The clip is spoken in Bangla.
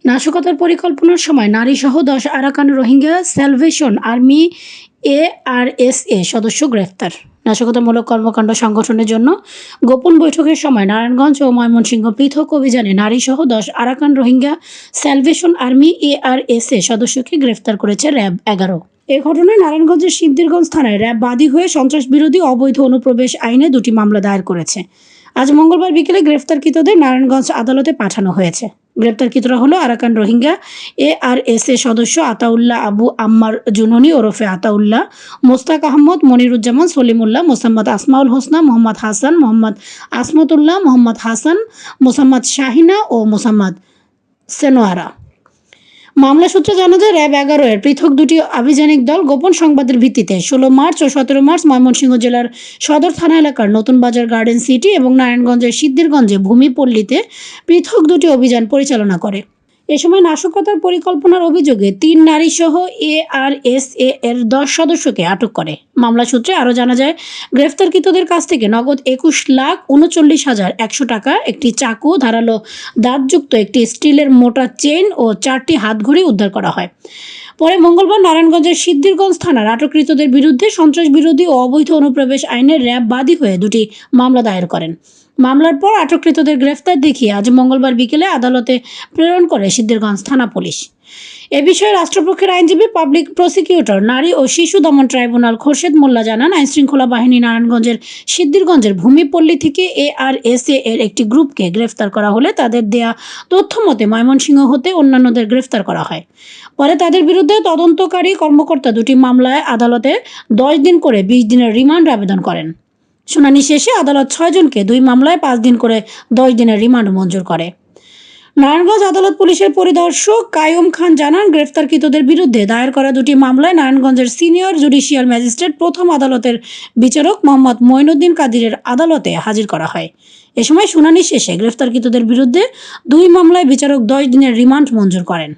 নাশকতার পরিকল্পনার সময় নারীসহ ১০ Arakan Rohingya salvation army ARSA সদস্য গ্রেফতার। নাশকতামূলক কর্মকাণ্ড সংগঠনের জন্য গোপন বৈঠকের সময় নারায়ণগঞ্জ ও ময়মনসিংহ পৃথক অভিযানে নারীসহ ১০ Arakan Rohingya salvation army ARSA সদস্যকে গ্রেফতার করেছে র্যাব ১১। এ ঘটনায় নারায়ণগঞ্জের সিদ্ধিরগঞ্জ থানায় র্যাব বাদী হয়ে সন্ত্রাস বিরোধী অবৈধ অনুপ্রবেশ আইনে ২টি মামলা দায়ের করেছে। আজ মঙ্গলবার বিকেলে গ্রেফতারকৃতদের নারায়ণগঞ্জ আদালতে পাঠানো হয়েছে। গ্রেপ্তারকৃতরা হলো আরাকান রোহিঙ্গা ARSA সদস্য আতাউল্লাহ আবু আম্মার জুননি ওরফে আতাউল্লাহ, মোস্তাক আহমদ, মনিরুজ্জামান, সলিমুল্লাহ, মোসাম্মদ আসমাউল হোসনা, মোহাম্মদ হাসান, মোহাম্মদ আসমতুল্লাহ, মোহাম্মদ হাসান, মোসাম্মদ শাহিনা ও মোসাম্মদ সেনোয়ারা। মামলা সূত্রে জানা যায় র্যাব ১১ এর পৃথক দুটি আভিযানিক দল গোপন সংবাদের ভিত্তিতে ১৬ মার্চ ও ১৭ মার্চ ময়মনসিংহ জেলার সদর থানা এলাকার নতুন বাজার গার্ডেন সিটি এবং নারায়ণগঞ্জের সিদ্ধিরগঞ্জে ভূমিপল্লীতে পৃথক দুটি অভিযান পরিচালনা করে। এ সময় নাশকতার পরিকল্পনার অভিযোগে ৩ নারীসহ ARSA এর ১০ সদস্যকে আটক করে। মামলা সূত্রে আরও জানা যায় গ্রেফতারকৃতদের কাছ থেকে নগদ ২১,৩৯,১০০ টাকা, একটি চাকু, ধারালো দাঁতযুক্ত একটি স্টিলের মোটা চেইন ও ৪টি হাতঘড়ি উদ্ধার করা হয়। পরে মঙ্গলবার নারায়ণগঞ্জের সিদ্ধিরগঞ্জ থানার আটককৃতদের বিরুদ্ধে সন্ত্রাস বিরোধী ও অবৈধ অনুপ্রবেশ আইনে র্যাব বাদী হয়ে ২টি মামলা দায়ের করেন। মামলার পর আটককৃতদের গ্রেফতার দেখিয়ে আজ মঙ্গলবার বিকেলে আদালতে প্রেরণ করে সিদ্ধিরগঞ্জ থানা পুলিশ। এ বিষয়ে রাষ্ট্রপক্ষের আইনজীবী পাবলিক প্রসিকিউটর নারী ও শিশু দমন ট্রাইব্যুনাল খোরশেদ মোল্লা জানান, আইনশৃঙ্খলা বাহিনী নারায়ণগঞ্জের সিদ্ধিরগঞ্জের ভূমিপল্লী থেকে ARSA এর একটি গ্রুপকে গ্রেফতার করা হলে তাদের দেয়া তথ্য মতে ময়মনসিংহ হতে অন্যান্যদের গ্রেফতার করা হয়। পরে তাদের বিরুদ্ধে তদন্তকারী কর্মকর্তা ২টি মামলায় আদালতে ১০ দিন করে ২০ দিনের রিমান্ড আবেদন করেন। শুনানি শেষে আদালত ৬ জনকে ২ মামলায় ৫ দিন করে ১০ দিনের রিমান্ড মঞ্জুর করে। নারায়ণগঞ্জ আদালত পুলিশের পরিদর্শক কায়ুম খান জানান, গ্রেফতারকৃতদের বিরুদ্ধে দায়ের করা ২টি মামলায় নারায়ণগঞ্জের সিনিয়র জুডিশিয়াল ম্যাজিস্ট্রেট প্রথম আদালতের বিচারক মোহাম্মদ মঈনুদ্দিন কাদিরের আদালতে হাজির করা হয়। এ সময় শুনানি শেষে গ্রেফতারকৃতদের বিরুদ্ধে ২ মামলায় বিচারক ১০ দিনের রিমান্ড মঞ্জুর করেন।